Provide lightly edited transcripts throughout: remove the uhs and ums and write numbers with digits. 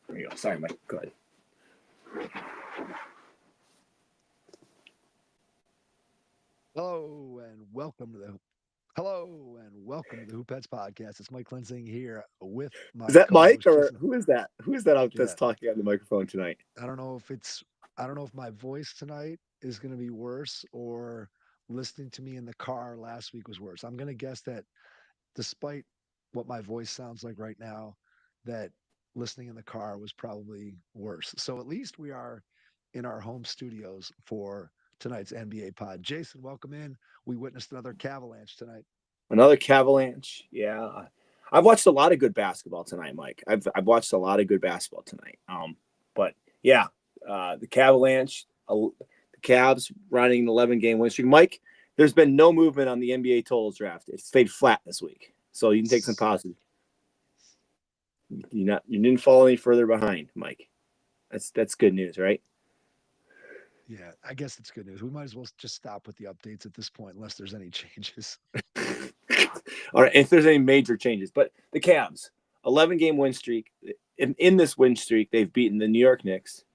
There you go. Sorry, Mike. Go ahead. Hello and welcome to the Who Pets podcast. It's Mike Lensing here with Is my that Mike co-host or Jason. who is that? Who is that out that's Yeah, talking on the microphone tonight? I don't know if it's I don't know if my voice tonight is going to be worse or listening to me in the car last week was worse. I'm going to guess that despite what my voice sounds like right now, that listening in the car was probably worse. So at least we are in our home studios for tonight's NBA pod. Jason, welcome in. We witnessed another Cavalanche tonight. Another Cavalanche. Yeah. I've watched a lot of good basketball tonight, Mike. I've watched a lot of good basketball tonight. But yeah, the Cavalanche, the Cavs running an 11-game win streak. Mike, there's been no movement on the NBA totals draft. It stayed flat this week, so you can take some positive. You didn't fall any further behind, Mike. That's good news, right? Yeah, I guess it's good news. We might as well just stop with the updates at this point, unless there's any changes. All right, if there's any major changes, but the Cavs, 11-game win streak. In this win streak, they've beaten the New York Knicks.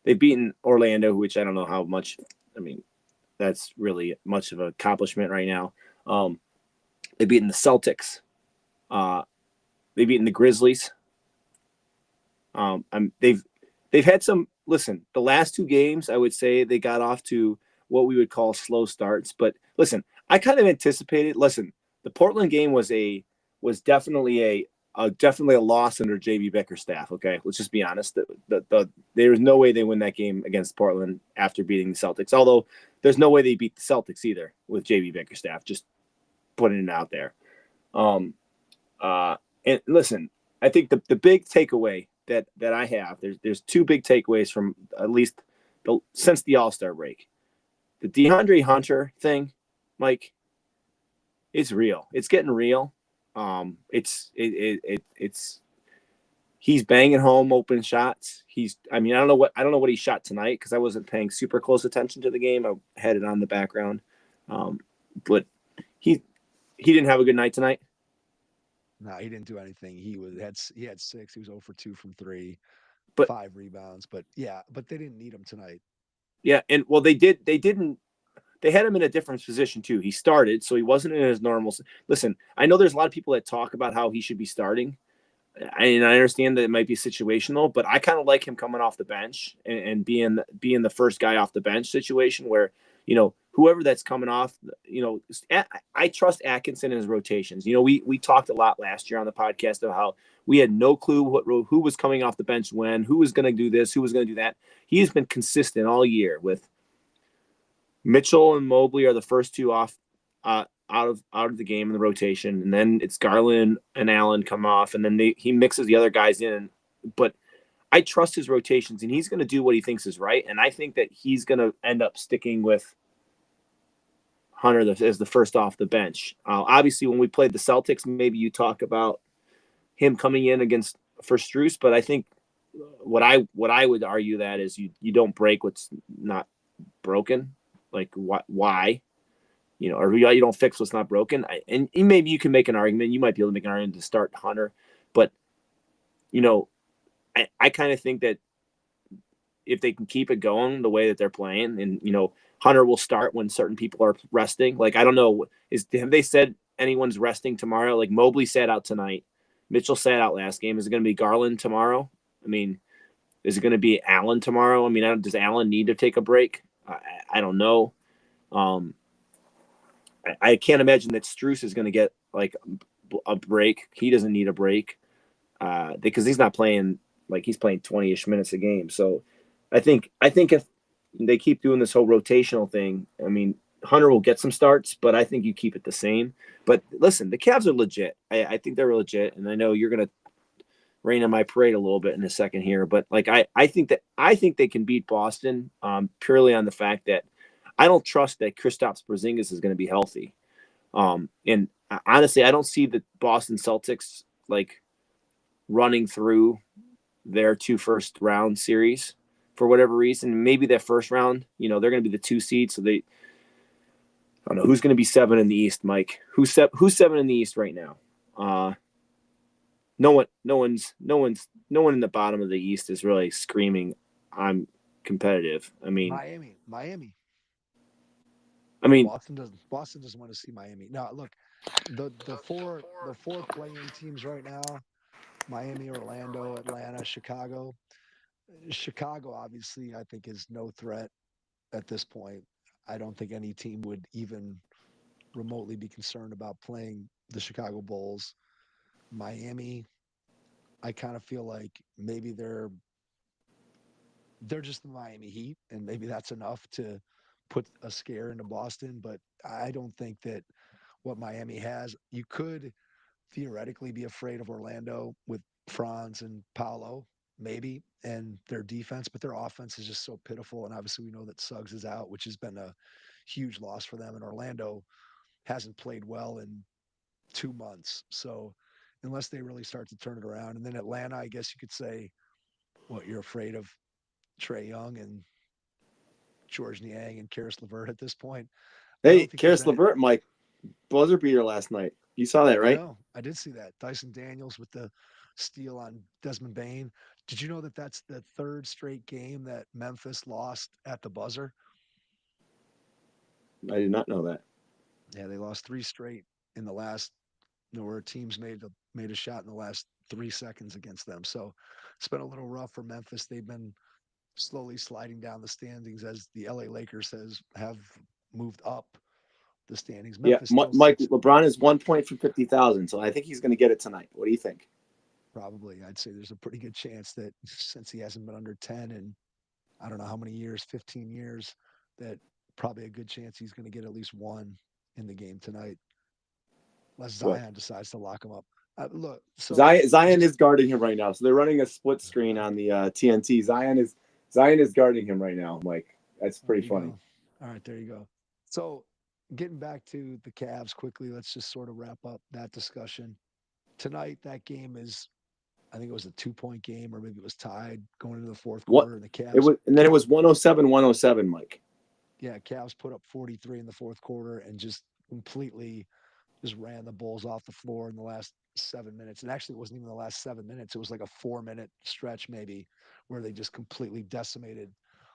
They've beaten Orlando, which I don't know how much. I mean, that's really much of an accomplishment right now. They've beaten the Celtics. Uh, they've beaten the Grizzlies. They've had some. Listen, the last two games, I would say they got off to what we would call slow starts. But listen, I kind of anticipated. Listen, the Portland game was definitely a loss under JB Bickerstaff. Okay, let's just be honest. There was no way they win that game against Portland after beating the Celtics. Although there's no way they beat the Celtics either with JB Bickerstaff. Just putting it out there. Um, and listen, I think the big takeaway that I have there's two big takeaways from at least since the All-Star break. The DeAndre Hunter thing, Mike, it's real. It's getting real. It's he's banging home open shots. I don't know what he shot tonight because I wasn't paying super close attention to the game. I had it on the background, um, but he he didn't have a good night tonight. No, he didn't do anything. He had six. He was 0 for 2 from three, But 5 rebounds. But yeah, but they didn't need him tonight. yeah, and well, they had him in a different position too. He started, so he wasn't in his normal. Listen, I know there's a lot of people that talk about how he should be starting, and I understand that it might be situational, but I kind of like him coming off the bench and being the first guy off the bench situation where whoever that's coming off, I trust Atkinson in his rotations. We talked a lot last year on the podcast of how we had no clue who was coming off the bench when, who was going to do this, who was going to do that. He's been consistent all year with Mitchell and Mobley are the first two off out of the game in the rotation, and then it's Garland and Allen come off, and then he mixes the other guys in. But I trust his rotations, and he's going to do what he thinks is right, and I think that he's going to end up sticking with Hunter as the first off the bench. Obviously, when we played the Celtics, maybe you talk about him coming in against for Strus, but I think what I would argue that is you don't break what's not broken. Like why? Or you don't fix what's not broken. And maybe you can make an argument. You might be able to make an argument to start Hunter, but you know, I kind of think that if they can keep it going the way that they're playing, and Hunter will start when certain people are resting. Like I don't know, have they said anyone's resting tomorrow? Like Mobley sat out tonight, Mitchell sat out last game. Is it going to be Garland tomorrow? I mean, is it going to be Allen tomorrow? I mean, does Allen need to take a break? I don't know. Um, I can't imagine that Strus is going to get like a break. He doesn't need a break because he's not playing like he's playing 20-ish minutes a game. So I think if they keep doing this whole rotational thing, I mean, Hunter will get some starts, but I think you keep it the same. But listen, the Cavs are legit. I think they're legit, and I know you're going to rain on my parade a little bit in a second here, but like I think they can beat Boston purely on the fact that I don't trust that Kristaps Porzingis is going to be healthy. And honestly, I don't see the Boston Celtics like running through their two first round series for whatever reason. Maybe their first round, they're going to be the 2 seed, so they. I don't know who's going to be 7 in the East, Mike. Who's 7 in the East right now? no one in the bottom of the East is really screaming, I'm competitive. Miami. I mean, Boston doesn't want to see Miami. No, look, the four playing teams right now: Miami, Orlando, Atlanta, Chicago. Chicago, obviously, I think is no threat at this point. I don't think any team would even remotely be concerned about playing the Chicago Bulls. Miami, I kind of feel like maybe they're just the Miami Heat, and maybe that's enough to put a scare into Boston. But I don't think that what Miami has, you could theoretically be afraid of Orlando with Franz and Paolo, maybe, and their defense, but their offense is just so pitiful. And obviously, we know that Suggs is out, which has been a huge loss for them. And Orlando hasn't played well in 2 months. So, unless they really start to turn it around, and then Atlanta, I guess you could say, what, you're afraid of Trae Young and George Niang and Karis LeVert at this point. I hey, don't think there's Karis any. LeVert, Mike, buzzer beater last night. You saw that, I right? know. I did see that. Dyson Daniels with the steal on Desmond Bain. Did you know that that's the third straight game that Memphis lost at the buzzer? I did not know that. Yeah, they lost three straight in the last, where teams made a shot in the last 3 seconds against them. So it's been a little rough for Memphis. They've been slowly sliding down the standings as the LA Lakers have moved up the standings. Yeah, Memphis still Mike, sits. LeBron is 1 point from 50,000, so I think he's going to get it tonight. What do you think? Probably, I'd say there's a pretty good chance that since he hasn't been under 10 in I don't know how many years, 15 years, that probably a good chance he's going to get at least one in the game tonight, unless Boy, Zion decides to lock him up. Look, so Zion just is guarding him right now, so they're running a split screen on the TNT. Zion is guarding him right now, Mike. That's there pretty you funny. go. All right, there you go. So getting back to the Cavs quickly, let's just sort of wrap up that discussion. Tonight, that game is, I think it was a 2 point game, or maybe it was tied going into the fourth What quarter, and the it Cavs, was, and then it was 107-107, Mike. yeah, Cavs put up 43 in the fourth quarter and just completely just ran the Bulls off the floor in the last 7 minutes. And actually, it wasn't even the last 7 minutes. It was like a 4 minute stretch, maybe, where they just completely decimated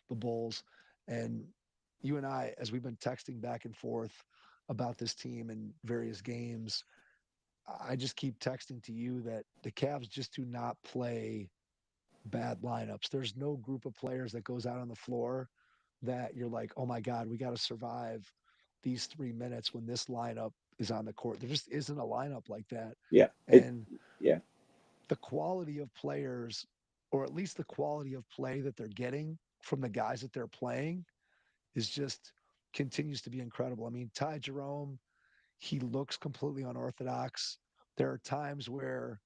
the Bulls. And you and I, as we've been texting back and forth about this team and various games, I just keep texting to you that the Cavs just do not play bad lineups. There's no group of players that goes out on the floor that you're like, oh my God, we got to survive these 3 minutes when this lineup is on the court. There just isn't a lineup like that. Yeah, And yeah. the quality of players, or at least the quality of play that they're getting from the guys that they're playing, is just continues to be incredible. I mean, Ty Jerome, he looks completely unorthodox. There are times where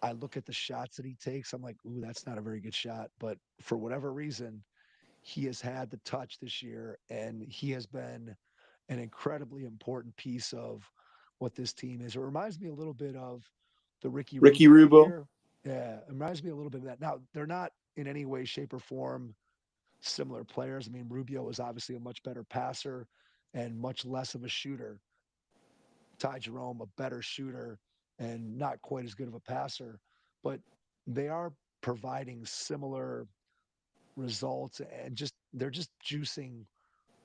I look at the shots that he takes. I'm like, ooh, that's not a very good shot. But for whatever reason, he has had the touch this year, and he has been an incredibly important piece of what this team is. It reminds me a little bit of the Ricky Ricky Rubio Rubio. year. Yeah, it reminds me a little bit of that. Now, they're not in any way, shape, or form similar players. I mean, Rubio was obviously a much better passer and much less of a shooter. Ty Jerome, a better shooter and not quite as good of a passer, but they are providing similar results, and just they're just juicing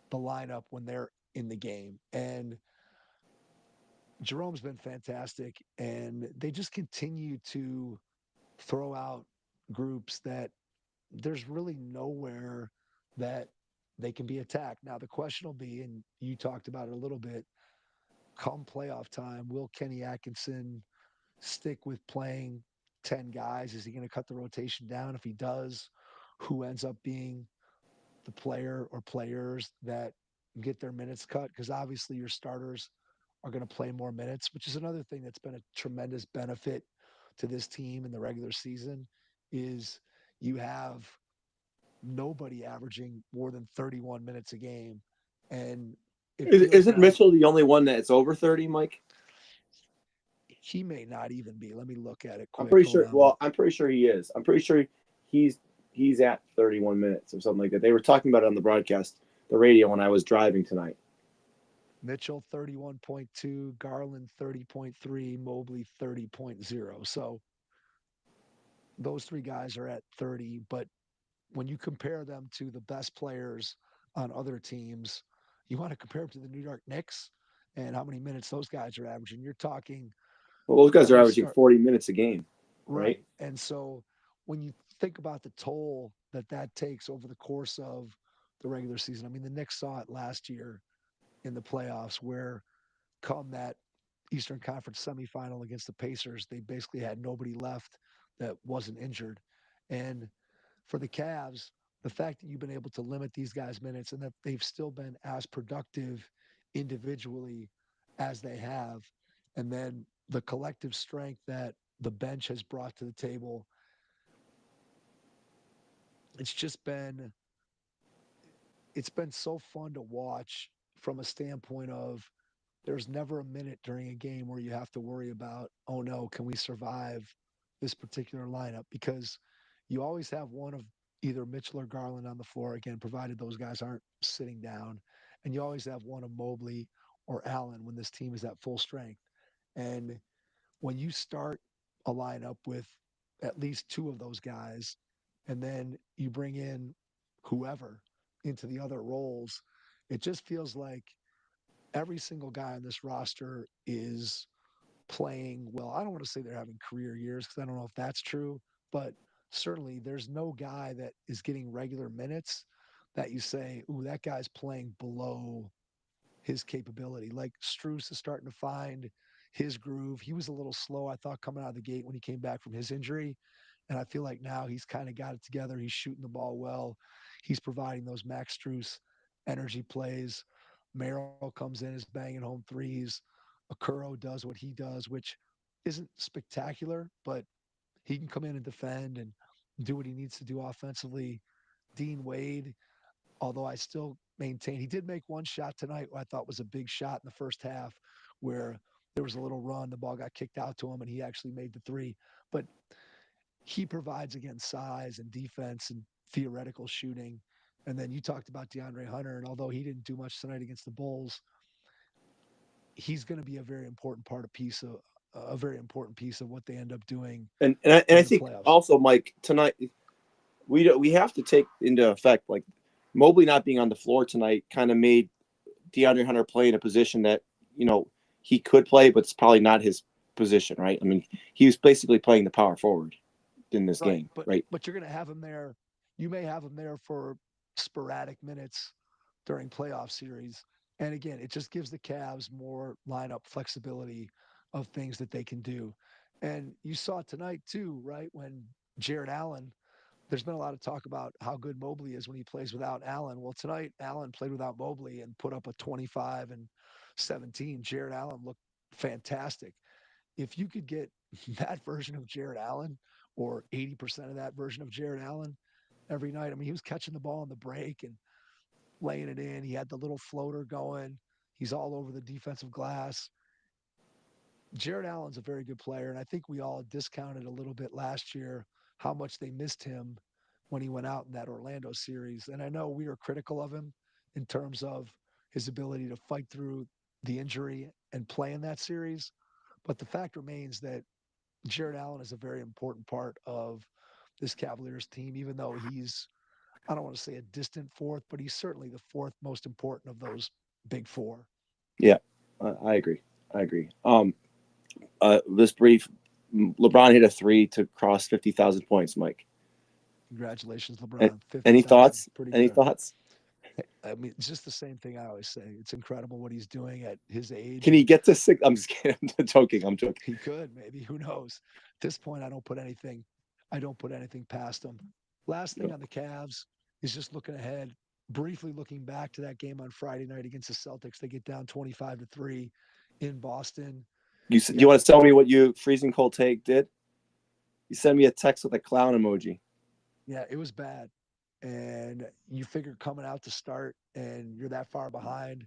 the lineup when they're in the game. And Jerome's been fantastic, and they just continue to throw out groups that there's really nowhere that they can be attacked. Now the question will be, and you talked about it a little bit, come playoff time, will Kenny Atkinson stick with playing 10 guys? Is he going to cut the rotation down? If he does, who ends up being the player or players that get their minutes cut? Because obviously your starters are going to play more minutes, which is another thing that's been a tremendous benefit to this team in the regular season, is you have nobody averaging more than 31 minutes a game. And it feels Isn't like Mitchell the only one that's over 30, Mike? he may not even be. Let me look at it I'm quick. pretty Hold sure. on. Well, I'm pretty sure he is. I'm pretty sure he's he's at 31 minutes or something like that. They were talking about it on the broadcast, the radio, when I was driving tonight. Mitchell 31.2, Garland 30.3, Mobley 30.0. So those three guys are at 30. But when you compare them to the best players on other teams, you want to compare them to the New York Knicks and how many minutes those guys are averaging. You're talking Well, those guys are every averaging start 40 minutes a game, right? right. And so when you think about the toll that that takes over the course of the regular season, I mean, the Knicks saw it last year in the playoffs where come that Eastern Conference semifinal against the Pacers, they basically had nobody left that wasn't injured. And for the Cavs, the fact that you've been able to limit these guys' minutes and that they've still been as productive individually as they have, and then the collective strength that the bench has brought to the table, it's just been it's been so fun to watch from a standpoint of there's never a minute during a game where you have to worry about, oh no, can we survive this particular lineup? Because you always have one of either Mitchell or Garland on the floor, again, provided those guys aren't sitting down. And you always have one of Mobley or Allen when this team is at full strength. And when you start a lineup with at least two of those guys, and then you bring in whoever into the other roles, it just feels like every single guy on this roster is playing well. I don't want to say they're having career years because I don't know if that's true, but certainly there's no guy that is getting regular minutes that you say, ooh, that guy's playing below his capability. Like Struess is starting to find his groove. He was a little slow, I thought, coming out of the gate when he came back from his injury. And I feel like now he's kind of got it together. He's shooting the ball well. He's providing those Max Struess energy plays. Merrill comes in, is banging home threes. Okuro does what he does, which isn't spectacular, but he can come in and defend and do what he needs to do offensively. Dean Wade, although I still maintain he did make one shot tonight I thought was a big shot in the first half where there was a little run, the ball got kicked out to him and he actually made the three. But he provides again size and defense and theoretical shooting. And then you talked about DeAndre Hunter, and although he didn't do much tonight against the Bulls, he's going to be a very important part of piece of a very important piece of what they end up doing And I in the think playoffs. also, Mike, tonight we have to take into effect like Mobley not being on the floor tonight kind of made DeAndre Hunter play in a position that he could play, but it's probably not his position, right? I mean, he was basically playing the power forward in this Right, game, right? but you're going to have him there. You may have him there for sporadic minutes during playoff series. And again, it just gives the Cavs more lineup flexibility of things that they can do. And you saw tonight too, right? When Jared Allen, there's been a lot of talk about how good Mobley is when he plays without Allen. Well, tonight Allen played without Mobley and put up a 25 and 17. Jared Allen looked fantastic. If you could get that version of Jared Allen or 80% of that version of Jared Allen every night, I mean, he was catching the ball on the break and laying it in. He had the little floater going. He's all over the defensive glass. Jared Allen's a very good player, and I think we all discounted a little bit last year how much they missed him when he went out in that Orlando series. And I know we were critical of him in terms of his ability to fight through the injury and play in that series. But the fact remains that Jared Allen is a very important part of this Cavaliers team, even though he's, I don't want to say a distant fourth, but he's certainly the fourth most important of those big four. Yeah, I agree. I agree. This brief, LeBron hit a three to cross 50,000 points, Mike. Congratulations, And LeBron. any 50,000. thoughts? Pretty Any good. thoughts? I mean, it's just the same thing I always say. It's incredible what he's doing at his age. Can he And get to six? I'm just kidding. I'm joking. I'm joking. he could, maybe. Who knows? At this point, I don't put anything past him. Last thing on the Cavs is just looking ahead, briefly looking back to that game on Friday night against the Celtics. They get down 25-3 in Boston. You Yeah, want to tell me what you freezing cold take did? You sent me a text with a clown emoji. yeah, it was bad. And you figure coming out to start and you're that far behind,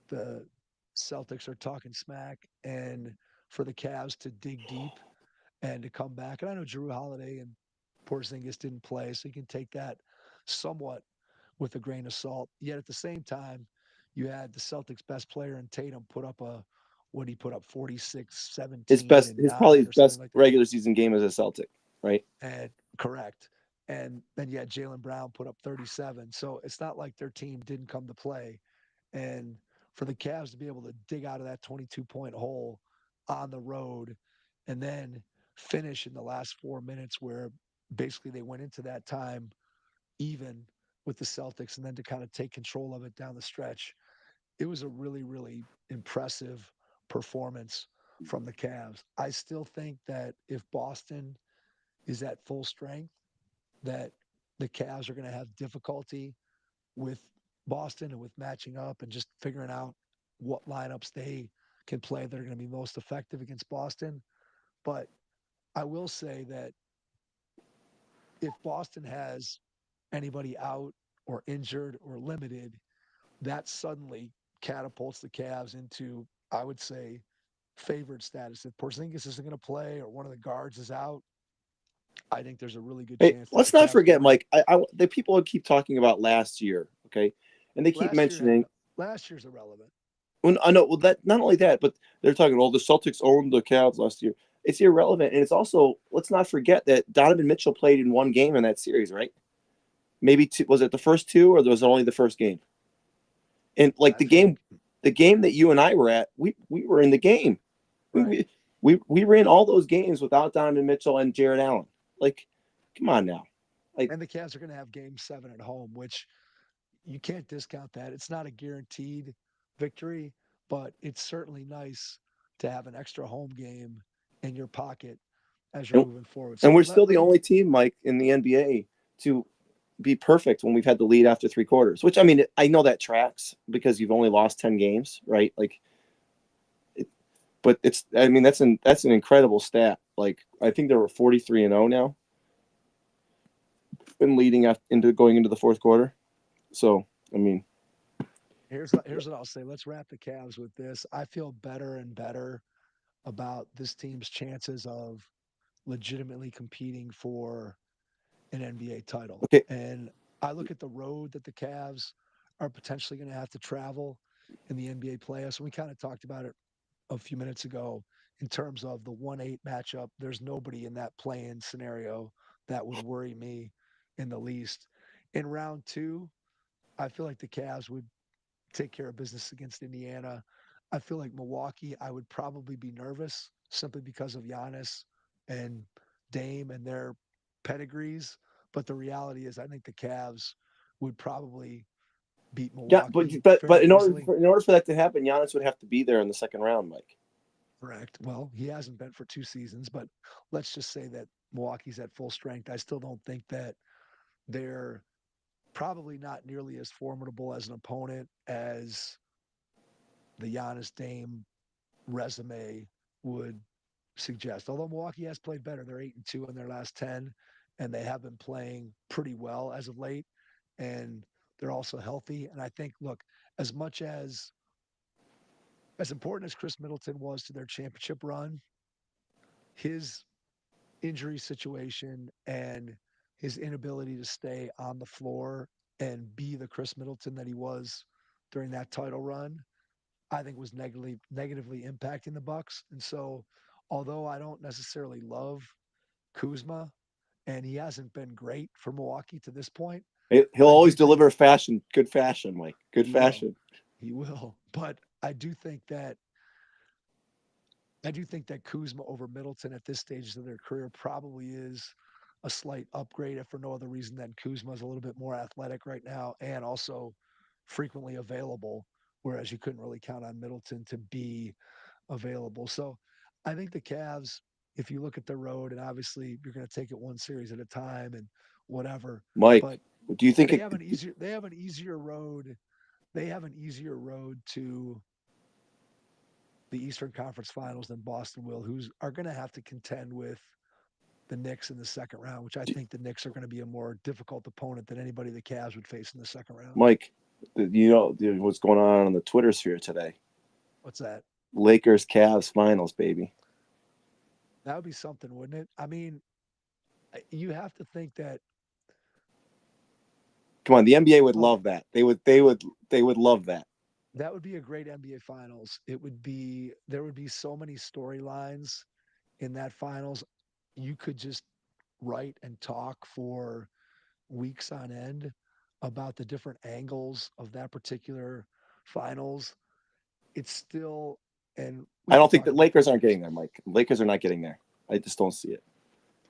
the Celtics are talking smack. And for the Cavs to dig deep and to come back. And I know Drew Holiday and Porzingis didn't play, so you can take that somewhat with a grain of salt. Yet at the same time, You had the Celtics' best player in Tatum put up what he put up 46, His 17, best, and his probably 9 his or something best like that. regular season game as a Celtic, right? And correct. And then you had Jalen Brown put up 37. So it's not like their team didn't come to play. And for the Cavs to be able to dig out of that 22-point hole on the road and then finish in the last 4 minutes where basically they went into that time even with the Celtics and then to kind of take control of it down the stretch, it was a really, really impressive performance from the Cavs. I still think that if Boston is at full strength, that the Cavs are going to have difficulty with Boston and with matching up and just figuring out what lineups they can play that are going to be most effective against Boston. But I will say that if Boston has anybody out or injured or limited, that suddenly catapults the Cavs into, I would say, favored status. If Porzingis isn't going to play or one of the guards is out, I think there's a really good Hey, chance that let's the not Cavs can forget, win. Mike. The people keep talking about last year, okay, and they keep Last year had mentioning. no, last year's irrelevant. Well, I know. Well, that not only that, but they're talking. Oh, the Celtics owned the Cavs last year. It's irrelevant, and it's also let's not forget that Donovan Mitchell played in one game in that series, right? Maybe two. Was it the first two, or was it only the first game? And like I think the game that you and I were at, we were in the game. We right. we we ran all those games without Donovan Mitchell and Jared Allen. Like, come on now. Like, And the Cavs are going to have game 7 at home, which you can't discount that. It's not a guaranteed victory, but it's certainly nice to have an extra home game in your pocket as you're and, moving forward. and So we're let, still the let me, only team, Mike, in the NBA to be perfect when we've had the lead after three quarters. Which I mean, I know that tracks because you've only lost 10 games, right? Like, but it's I mean that's an incredible stat. Like I think they were 43-0 now, and leading into going into the fourth quarter. So I mean, here's what I'll say. Let's wrap the Cavs with this. I feel better and better about this team's chances of legitimately competing for an NBA title. okay, And I look at the road that the Cavs are potentially going to have to travel in the NBA playoffs. And we kind of talked about it a few minutes ago in terms of the 1-8 matchup. There's nobody in that play-in scenario that would worry me in the least. In round 2, I feel like the Cavs would take care of business against Indiana. I feel like Milwaukee, I would probably be nervous simply because of Giannis and Dame and their pedigrees. But the reality is, I think the Cavs would probably beat yeah, but Milwaukee but but fairly easily. in order for that to happen, Giannis would have to be there in the second round, Mike. Correct. Well, he hasn't been for 2 seasons, but let's just say that Milwaukee's at full strength. I still don't think that they're probably not nearly as formidable as an opponent as the Giannis Dame resume would suggest. Although Milwaukee has played better, they're 8-2 in their last 10, and they have been playing pretty well as of late. And they're also healthy. And I think, look, as much as important as Chris Middleton was to their championship run, his injury situation and his inability to stay on the floor and be the Chris Middleton that he was during that title run, I think was negatively impacting the Bucks. And so, although I don't necessarily love Kuzma, and he hasn't been great for Milwaukee to this point, He'll I always do think deliver fashion, good fashion, Mike, good he will. fashion. He will. But I do think that Kuzma over Middleton at this stage of their career probably is a slight upgrade, if for no other reason than Kuzma is a little bit more athletic right now and also frequently available, whereas you couldn't really count on Middleton to be available. So I think the Cavs, if you look at the road, and obviously you're going to take it one series at a time and whatever, Mike, but do you think they it? have an easier they have an easier road. They have an easier road to the Eastern Conference Finals than Boston will, who's are going to have to contend with the Knicks in the second round, which I think the Knicks are going to be a more difficult opponent than anybody the Cavs would face in the second round. Mike, you know what's going on the Twitter sphere today? What's that? Lakers Cavs finals, baby. That would be something, wouldn't it? I mean, you have to think that Come on, the NBA would look, love that. They would love that. That would be a great NBA Finals. There would be so many storylines in that finals. You could just write and talk for weeks on end about the different angles of that particular finals. It's still, and we I could don't think talk that about Lakers the aren't Lakers. getting there, Mike. Lakers are not getting there. I just don't see it.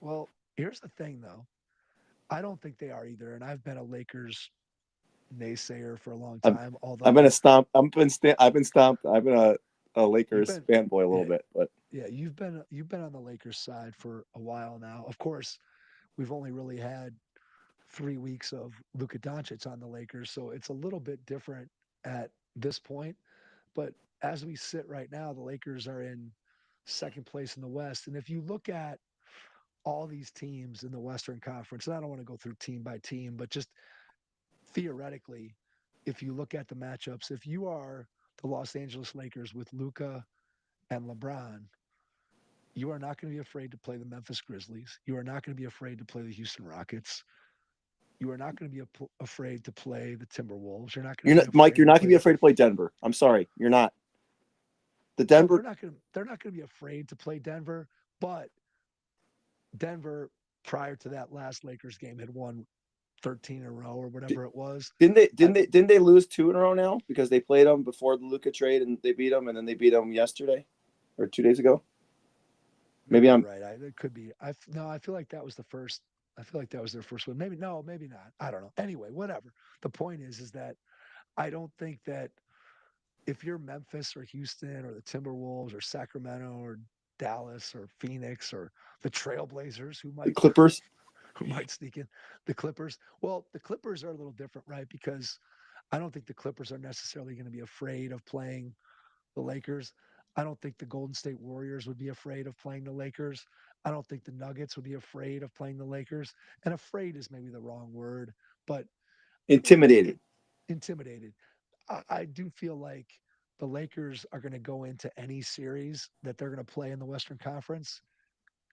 Well, here's the thing though. I don't think they are either. And I've been a Lakers naysayer for a long I've, time, I've been a although stomp. I've been stomped. I've been a you've Lakers been, fanboy a little yeah, bit, but yeah, you've been on the Lakers side for a while now. Of course, we've only really had 3 weeks of Luka Doncic on the Lakers, so it's a little bit different at this point. But as we sit right now, the Lakers are in second place in the West. And if you look at all these teams in the Western Conference, and I don't want to go through team by team, but just theoretically, if you look at the matchups, if you are the Los Angeles Lakers with Luka and LeBron, you are not going to be afraid to play the Memphis Grizzlies. You are not going to be afraid to play the Houston Rockets. You are not going to be afraid to play the Timberwolves. You're not going you're to be not, Mike. afraid You're to not going to play be the afraid to play Denver. I'm sorry, you're not. The no, Denver they're not going to be afraid to play Denver, but Denver prior to that last Lakers game had won 13 in a row or whatever it was. I, didn't they lose two in a row now because they played them before the Luca trade and they beat them and then they beat them yesterday or 2 days ago. maybe Maybe you're I'm right. It could be. No, I feel like that was the first. I feel like that was their first one. Maybe no, maybe not. I don't know. Anyway, whatever. The point is that I don't think that if you're Memphis or Houston or the Timberwolves or Sacramento or Dallas or Phoenix or the Trailblazers the Clippers. who might sneak in, the Clippers. Well, the Clippers are a little different, right? Because I don't think the Clippers are necessarily going to be afraid of playing the Lakers. I don't think the Golden State Warriors would be afraid of playing the Lakers. I don't think the Nuggets would be afraid of playing the Lakers. And afraid is maybe the wrong word, but Intimidated. it intimidated. I do feel like the Lakers are going to go into any series that they're going to play in the Western Conference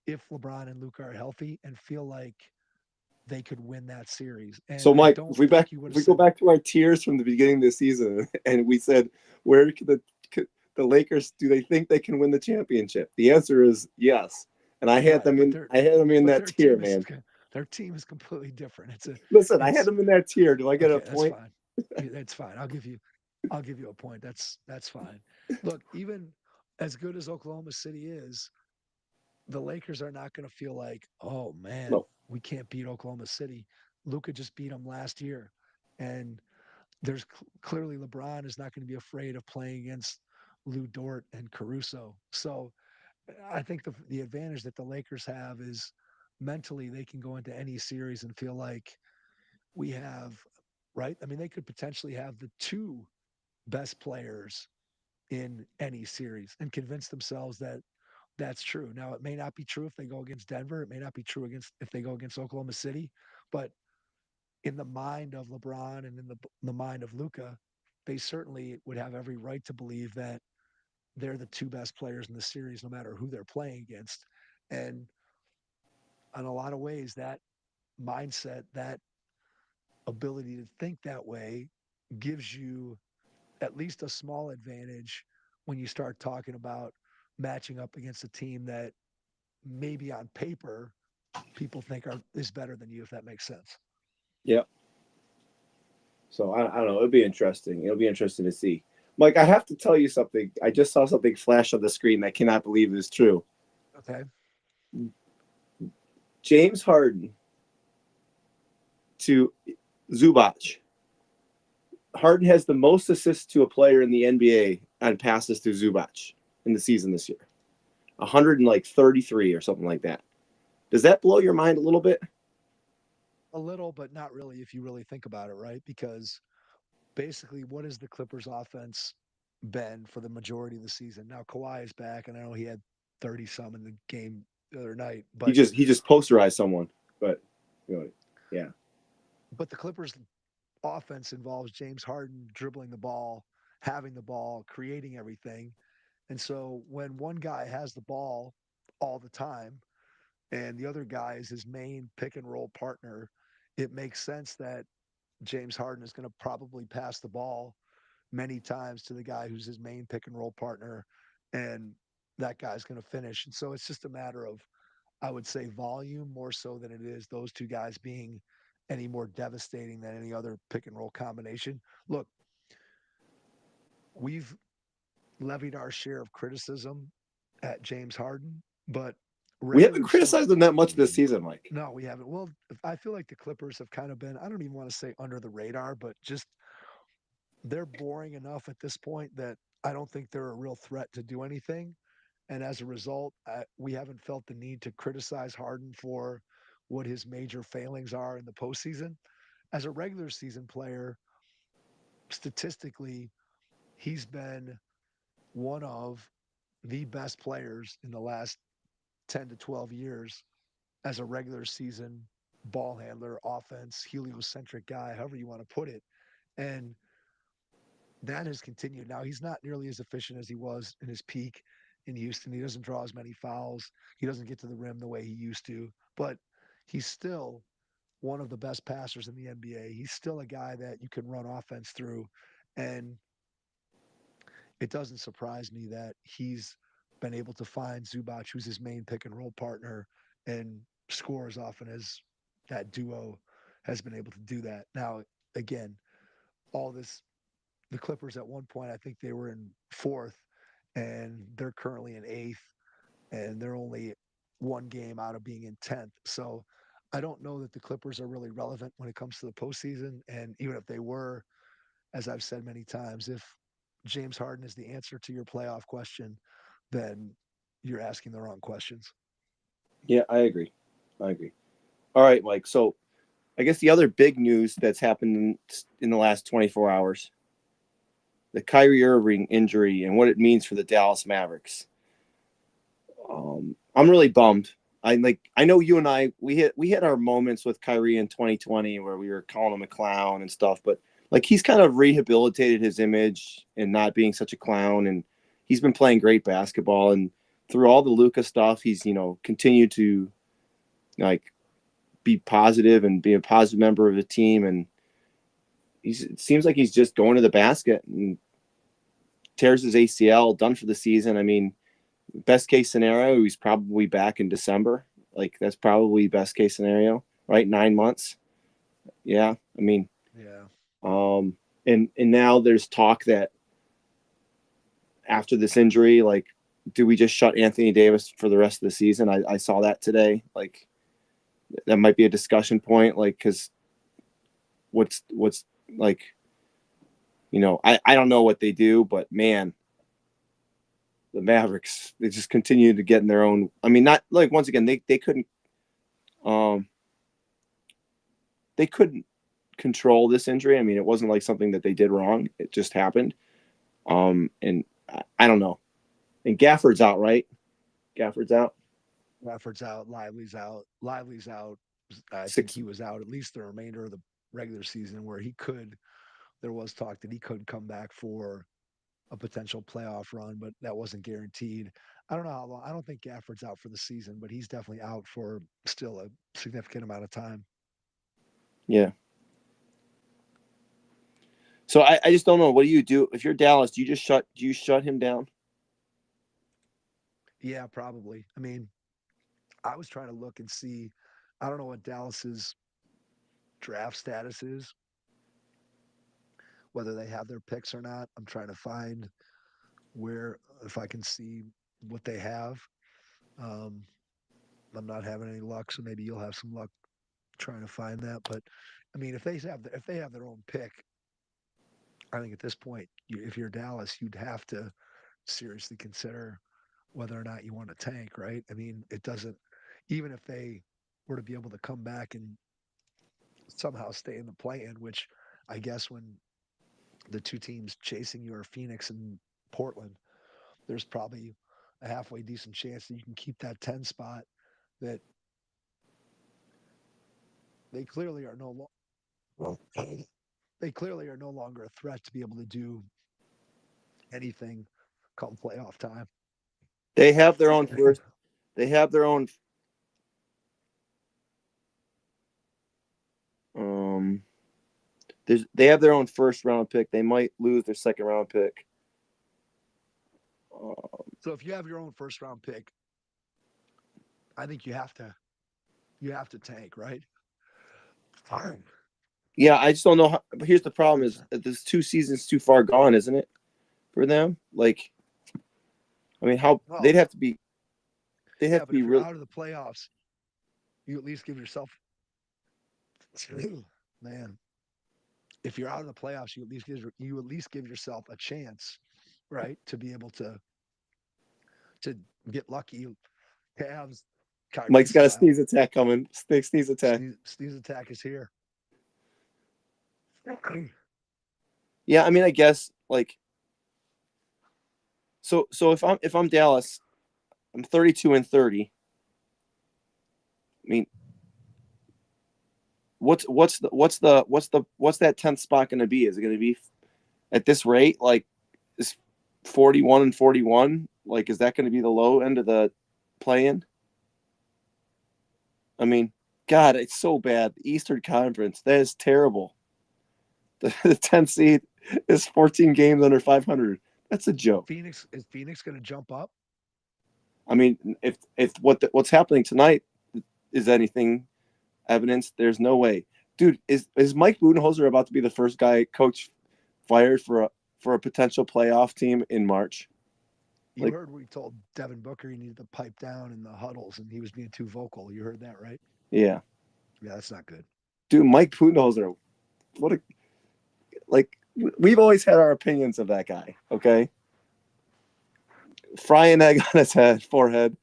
if LeBron and Luka are healthy and feel like they could win that series. And So, I Mike, don't think you would if have we go said back to our tiers from the beginning of the season, and we said, where could the Lakers do they think they can win the championship? The answer is yes. And right, I had them in but that tier, man. their team is completely different. Listen, I had It's them in that tier. Do I get a okay. That's point? fine. That's fine. I'll give you a point. That's fine. Look, even as good as Oklahoma City is, the Lakers are not going to feel like, oh man, No. we can't beat Oklahoma City. Luka just beat them last year, and there's clearly LeBron is not going to be afraid of playing against Lou Dort and Caruso. So I think the advantage that the Lakers have is mentally they can go into any series and feel like we have right. I mean, they could potentially have the two best players in any series and convince themselves that that's true. Now, it may not be true if they go against Denver. It may not be true against if they go against Oklahoma City, but in the mind of LeBron and in the mind of Luca, they certainly would have every right to believe that they're the two best players in the series, no matter who they're playing against. And in a lot of ways, that mindset, that ability to think that way, gives you at least a small advantage when you start talking about matching up against a team that maybe on paper people think is better than you, if that makes sense. Yep. So I don't know. It'll be interesting. It'll be interesting to see. Mike, I have to tell you something. I just saw something flash on the screen that I cannot believe is true. Okay. James Harden to Zubac. Harden has the most assists to a player in the NBA on passes to Zubac in the season this year. 133 or something like that. Does that blow your mind a little bit? A little, but not really if you really think about it, right? Because basically, what has the Clippers offense been for the majority of the season? Now, Kawhi is back, and I know he had 30 some in the game the other night, He just posterized someone, but you know, yeah. but the Clippers offense involves James Harden dribbling the ball, having the ball, creating everything. And so when one guy has the ball all the time and the other guy is his main pick and roll partner, it makes sense that James Harden is going to probably pass the ball many times to the guy who's his main pick and roll partner, and that guy's going to finish. And so it's just a matter of, I would say, volume more so than it is those two guys being any more devastating than any other pick and roll combination. Look, we've levied our share of criticism at James Harden, but We haven't regular season. criticized him that much this season, Mike. No, we haven't. Well, I feel like the Clippers have kind of been, I don't even want to say under the radar, but just they're boring enough at this point that I don't think they're a real threat to do anything. And as a result, we haven't felt the need to criticize Harden for what his major failings are in the postseason. As a regular season player, statistically, he's been one of the best players in the last 10 to 12 years as a regular season ball handler, offense, heliocentric guy, however you want to put it. And that has continued. Now, he's not nearly as efficient as he was in his peak in Houston. He doesn't draw as many fouls. He doesn't get to the rim the way he used to, but he's still one of the best passers in the NBA. He's still a guy that you can run offense through. And it doesn't surprise me that he's been able to find Zubac, who's his main pick and roll partner, and score as often as that duo has been able to do that. Now, again, all this, the Clippers at one point, I think they were in fourth, and they're currently in eighth, and they're only one game out of being in 10th. So I don't know that the Clippers are really relevant when it comes to the postseason. And even if they were, as I've said many times, if James Harden is the answer to your playoff question, then you're asking the wrong questions. Yeah, I agree. I agree. All right, Mike. So I guess the other big news that's happened in the last 24 hours, the Kyrie Irving injury and what it means for the Dallas Mavericks. I'm really bummed. I know you and I we had our moments with Kyrie in 2020 where we were calling him a clown and stuff, but like he's kind of rehabilitated his image and not being such a clown, and he's been playing great basketball, and through all the Luka stuff, he's continued to like be positive and be a positive member of the team, and it seems like he's just going to the basket and tears his ACL, done for the season. I mean, best case scenario, he's probably back in December. Like that's probably best case scenario, right? 9 months. Yeah. I mean, Yeah. and now there's talk that after this injury, like, do we just shut Anthony Davis for the rest of the season? I saw that today. Like that might be a discussion point. Like, cause what's like, I don't know what they do, but man, the Mavericks, they just continue to get in their own. I mean, not like once again, um they couldn't control this injury. I mean, it wasn't like something that they did wrong. It just happened. And I don't know. And Gafford's out, right? Gafford's out. Rafford's out. Lively's out. Lively's out. I think Six. he was out at least the remainder of the regular season, where he could. There was talk that he could come back for a potential playoff run, but that wasn't guaranteed. I don't know how long. I don't think Gafford's out for the season, but he's definitely out for still a significant amount of time. Yeah. So I just don't know. What do you do if you're Dallas? Do you shut him down? Yeah, probably. I mean, I was trying to look and see. I don't know what Dallas's draft status is, whether they have their picks or not. I'm trying to find where, if I can see what they have. Um, I'm not having any luck, so maybe you'll have some luck trying to find that. But I mean, if they have their own pick, I think at this point, if you're Dallas, you'd have to seriously consider whether or not you want to tank, right? I mean, it doesn't, even if they were to be able to come back and somehow stay in the play in, which I guess when the two teams chasing you are Phoenix and Portland, there's probably a halfway decent chance that you can keep that 10 spot, that they clearly are no they clearly are no longer a threat to be able to do anything come playoff time. They have their own first. They have their own. Um, they have their own first round pick. They might lose their second round pick. So if you have your own first round pick, I think you have to tank, right? Fine. Yeah, I just don't know. But here's the problem: is that this 2 seasons too far gone, isn't it, for them? Like, I mean, how Well, they'd have yeah, to but be if you're real. out of the playoffs, you at least give yourself man. If you're out of the playoffs, you at least give yourself a chance, right, to be able to get lucky. Cavs, Kyrie Mike's got a style. sneeze attack coming. Sneeze attack. Sneeze attack is here. Yeah, I mean, I guess like so. If I'm Dallas, I'm 32-30. I mean, what's that 10th spot going to be? Is it going to be at this rate? Like, is 41-41? Like, is that going to be the low end of the play-in? I mean, God, it's so bad. The Eastern Conference, that is terrible. The 10th seed is 14 games under 500. That's a joke. Phoenix going to jump up? I mean, if what's happening tonight is anything evidence, there's no way, dude. Is Mike Budenholzer about to be the first guy coach fired for a potential playoff team in March? You Like, heard we told Devin Booker he needed to pipe down in the huddles, and he was being too vocal. You heard that, right? yeah, Yeah, that's not good. dude, Mike Budenholzer. What a like. We've always had our opinions of that guy. Okay, frying egg on his forehead.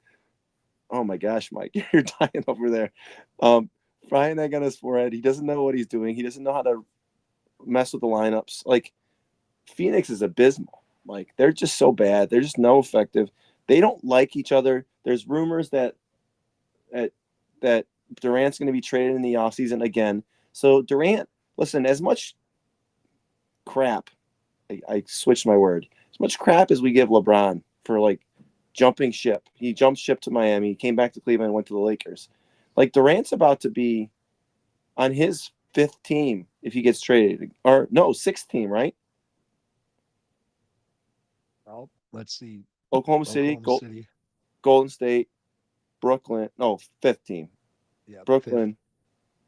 Oh my gosh, Mike, you're dying over there. Um, frying egg on his forehead. He doesn't know what he's doing. He doesn't know how to mess with the lineups. Like, Phoenix is abysmal. Like, they're just so bad. They're just no effective. They don't like each other. There's rumors that, that Durant's going to be traded in the offseason again. So Durant, listen, as much crap, I switched my word, as much crap as we give LeBron for like jumping ship. He jumped ship to Miami, came back to Cleveland, and went to the Lakers. Like, Durant's about to be on his fifth team if he gets traded, or no, sixth team, right? Well, let's see. Oklahoma City, Oklahoma City. Golden State, Brooklyn. No, fifth team. Yeah, fifth. Brooklyn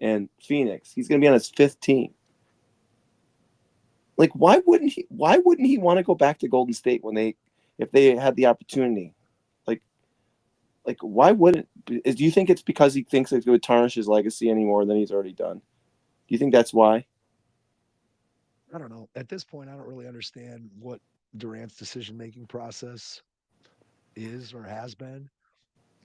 and Phoenix. He's going to be on his fifth team. Like, why wouldn't he? Why wouldn't he want to go back to Golden State if they had the opportunity? Like, why wouldn't? Do you think it's because he thinks it would tarnish his legacy any more than he's already done? Do you think that's why? I don't know. At this point, I don't really understand what Durant's decision-making process is or has been.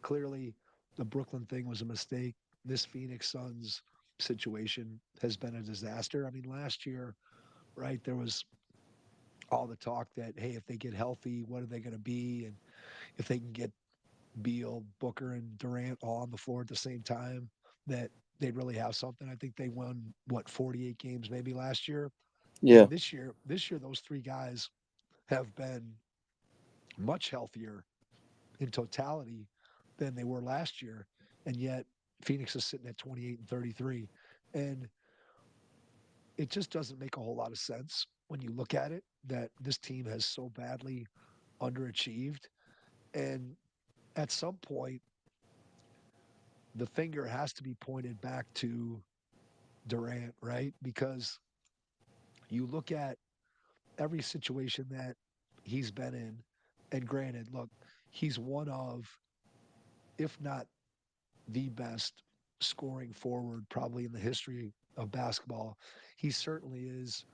Clearly, the Brooklyn thing was a mistake. This Phoenix Suns situation has been a disaster. I mean, last year, right, there was all the talk that, hey, if they get healthy, what are they going to be? And if they can get Beal, Booker, and Durant all on the floor at the same time, that they'd really have something. I think they won, what, 48 games maybe last year. Yeah, And this year, those three guys have been much healthier in totality than they were last year. And yet Phoenix is sitting at 28-33. And it just doesn't make a whole lot of sense when you look at it that this team has so badly underachieved. And at some point, the finger has to be pointed back to Durant, right? Because you look at every situation that he's been in, and granted, look, he's one of, if not the best scoring forward probably in the history of basketball. He certainly is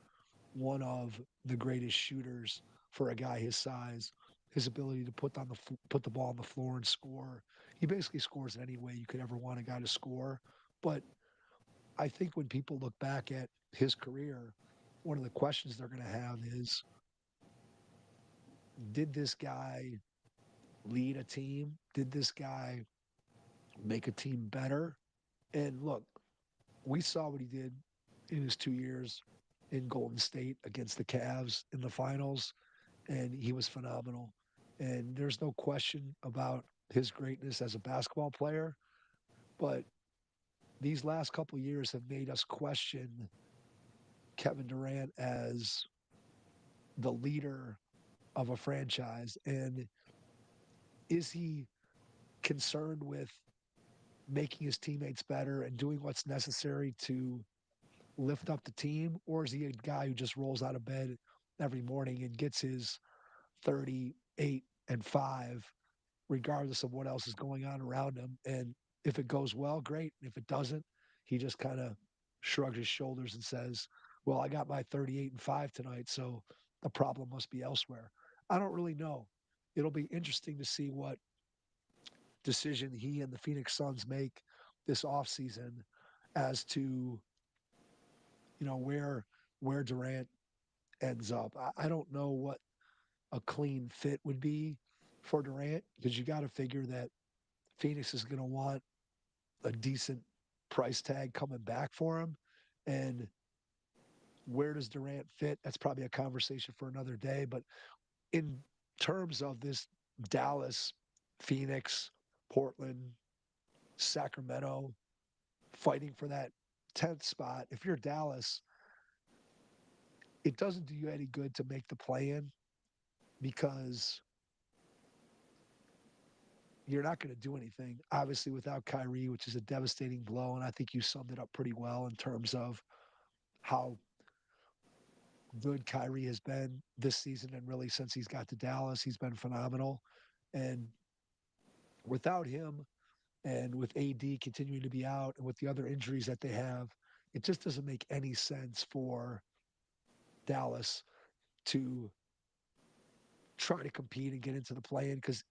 one of the greatest shooters for a guy his size. His ability to put the ball on the floor and score. He basically scores any way you could ever want a guy to score. But I think when people look back at his career, one of the questions they're going to have is, did this guy lead a team? Did this guy make a team better? And look, we saw what he did in his 2 years in Golden State against the Cavs in the finals, and he was phenomenal. And there's no question about his greatness as a basketball player, but these last couple of years have made us question, Kevin Durant as the leader of a franchise? And is he concerned with making his teammates better and doing what's necessary to lift up the team? Or is he a guy who just rolls out of bed every morning and gets his 38 and 5, regardless of what else is going on around him? And if it goes well, great. If it doesn't, he just kind of shrugs his shoulders and says, well, I got my 38 and 5 tonight, so the problem must be elsewhere. I don't really know. It'll be interesting to see what decision he and the Phoenix Suns make this offseason as to, where Durant ends up. I don't know what a clean fit would be for Durant, because you got to figure that Phoenix is going to want a decent price tag coming back for him. And where does Durant fit? That's probably a conversation for another day. But in terms of this Dallas, Phoenix, Portland, Sacramento fighting for that 10th spot, if you're Dallas, it doesn't do you any good to make the play in, because you're not going to do anything, obviously, without Kyrie, which is a devastating blow. And I think you summed it up pretty well in terms of how good Kyrie has been this season, and really since he's got to Dallas, he's been phenomenal. And without him, and with AD continuing to be out, and with the other injuries that they have, it just doesn't make any sense for Dallas to try to compete and get into the play-in, because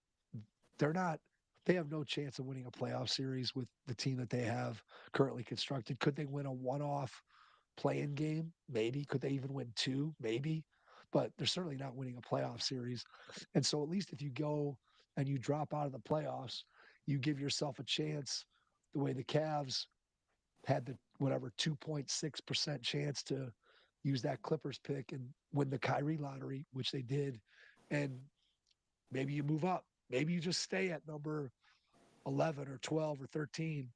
they're not they have no chance of winning a playoff series with the team that they have currently constructed. Could they win a one-off play-in game? Maybe. Could they even win two? Maybe. But they're certainly not winning a playoff series. And so at least if you go and you drop out of the playoffs, you give yourself a chance, the way the Cavs had the whatever 2.6% chance to use that Clippers pick and win the Kyrie lottery, which they did. And maybe you move up. Maybe you just stay at number 11 or 12 or 13,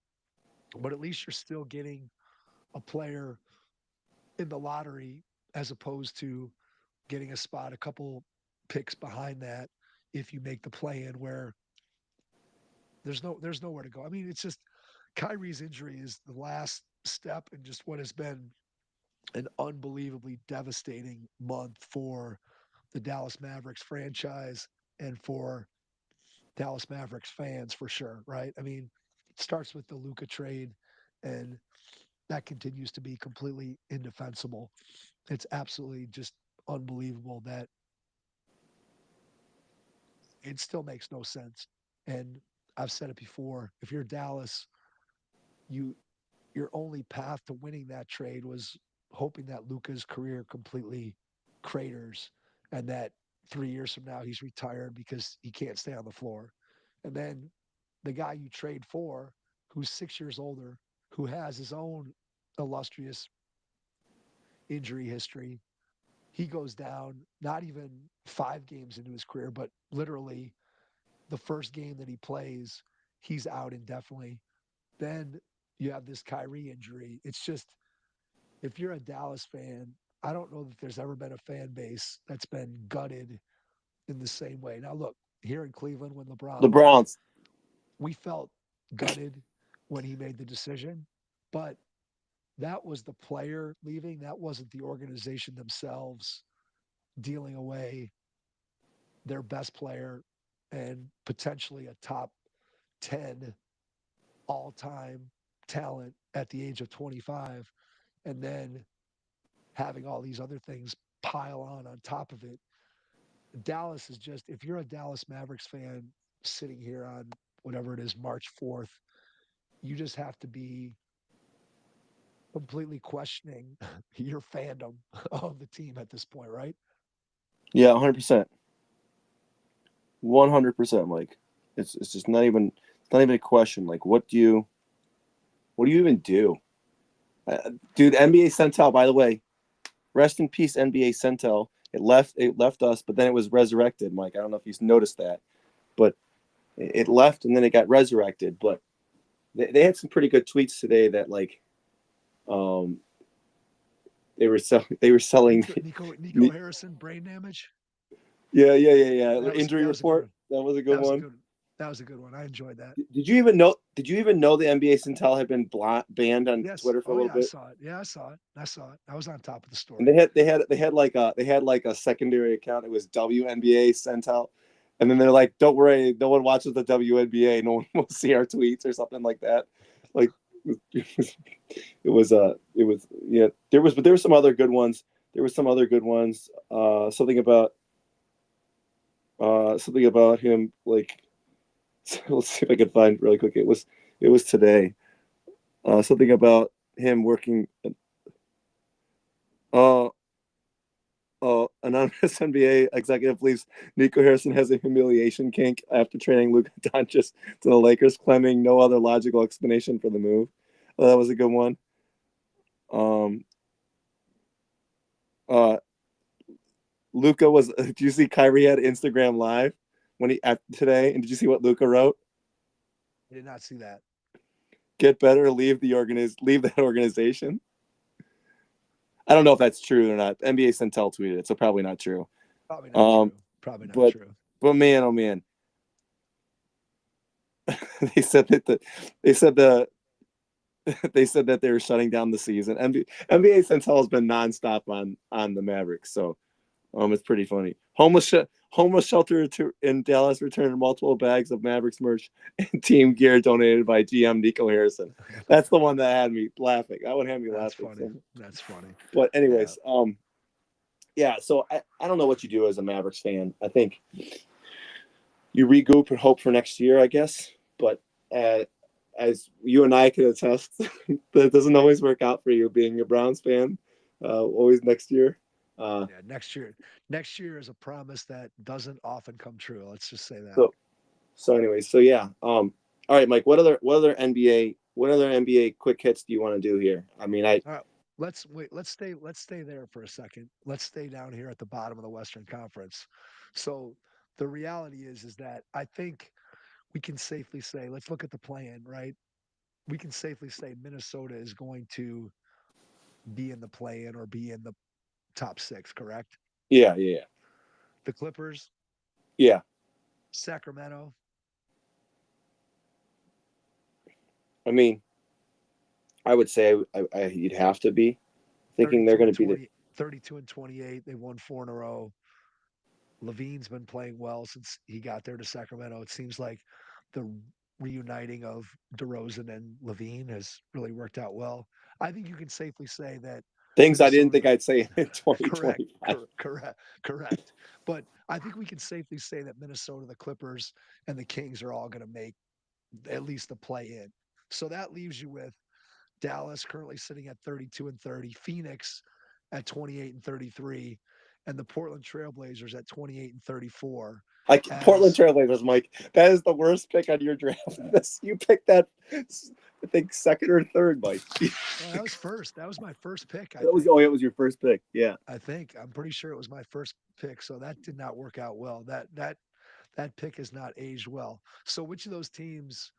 but at least you're still getting a player in the lottery, as opposed to getting a spot a couple picks behind that if you make the play in, where there's nowhere to go. I mean, it's just Kyrie's injury is the last step in just what has been an unbelievably devastating month for the Dallas Mavericks franchise and for Dallas Mavericks fans, for sure, right? I mean, it starts with the Luka trade, and that continues to be completely indefensible. It's absolutely just unbelievable that it still makes no sense. And I've said it before, if you're Dallas, you your only path to winning that trade was hoping that Luka's career completely craters, and that 3 years from now he's retired because he can't stay on the floor. And then the guy you trade for, who's 6 years older, who has his own illustrious injury history, he goes down not even 5 games into his career, but literally the first game that he plays, he's out indefinitely. Then you have this Kyrie injury. It's just, if you're a Dallas fan, I don't know that there's ever been a fan base that's been gutted in the same way. Now, look, here in Cleveland, when LeBron left, LeBron's. we felt gutted when he made the decision, but that was the player leaving. That wasn't the organization themselves dealing away their best player and potentially a top 10 all-time talent at the age of 25, and then having all these other things pile on top of it. Dallas is just, if you're a Dallas Mavericks fan sitting here on whatever it is, March 4th, you just have to be completely questioning your fandom of the team at this point, right? Yeah, 100%. 100%, Mike. It's just not even a question. Like, what do you even do? Dude, NBA Centel, by the way, rest in peace, NBA Centel. It left us, but then it was resurrected, Mike. I don't know if you've noticed that, but it left and then it got resurrected. But they had some pretty good tweets today that, like, they were selling. Nico Harrison brain damage. Yeah. That Injury was a good report. one. That was a good That was a one. good. That was a good one. I enjoyed that. Did you even know? Did you even know the NBA Central had been banned on Yes. Twitter for a Oh little yeah, I bit? saw it. Yeah, I saw it. I saw it. I was on top of the And story. they had like a secondary account. It was WNBA Central, and then they're like, "Don't worry, no one watches the WNBA. No one will see our tweets or something like that." Like it was yeah. There were some other good ones. There were some other good ones. Something about him like let's see if I can find really quick. It was today. Something about him working. Uh, anonymous NBA executive believes Nico Harrison has a humiliation kink after trading Luka Doncic to the Lakers, claiming no other logical explanation for the move. That was a good one. Um, uh, Luka was. Did you see Kyrie had Instagram live when he today? And did you see what Luka wrote? I did not see that. Get better, leave that organization. I don't know if that's true or not. NBA Centel tweeted it, so probably not true. Probably not Um, true. Probably not but true. man, oh man, they said that they said the they said that they were shutting down the season. NBA Centel has been nonstop on the Mavericks, so it's pretty funny. Homeless shelter in Dallas returned multiple bags of Mavericks merch and team gear donated by GM Nico Harrison. That's the one that had me laughing. That one had me That's laughing. funny. So. That's funny. But Yeah. anyways, yeah. So I don't know what you do as a Mavericks fan. I think you regroup and hope for next year, I guess. But uh, as you and I can attest, that doesn't always work out for you being a Browns fan. Always next year. Uh, Yeah. Next year is a promise that doesn't often come true. Let's just say that. so anyways, so yeah. All right, Mike. What other NBA quick hits do you want to do here? I mean, I All right. Let's wait. Let's stay there for a second. Let's stay down here at the bottom of the Western Conference. So the reality is that I think we can safely say, let's look at the plan, right? We can safely say Minnesota is going to be in the play in or be in the top six, correct? yeah. The Clippers, Yeah. Sacramento, I mean, I would say you'd have to be thinking they're 32 going and to be the 20, 32 and 28. They won four in a row. Levine's been playing well since he got there to Sacramento. It seems like the reuniting of DeRozan and Levine has really worked out well. I think you can safely say that things I didn't think Minnesota, I'd say in correct, 2025. correct. But I think we can safely say that Minnesota, the Clippers, and the Kings are all going to make at least the play in. So that leaves you with Dallas currently sitting at 32 and 30, Phoenix at 28 and 33, and the Portland Trailblazers at 28 and 34. Like Portland As Trailblazers, Mike. That is the worst pick on your draft. You picked that, I think, second or third, Mike. well, that was first. That was my first pick, I That was think. it was your first pick. Yeah. I think I'm pretty sure it was my first pick, so that did not work out well. That pick has not aged well. So which of those teams,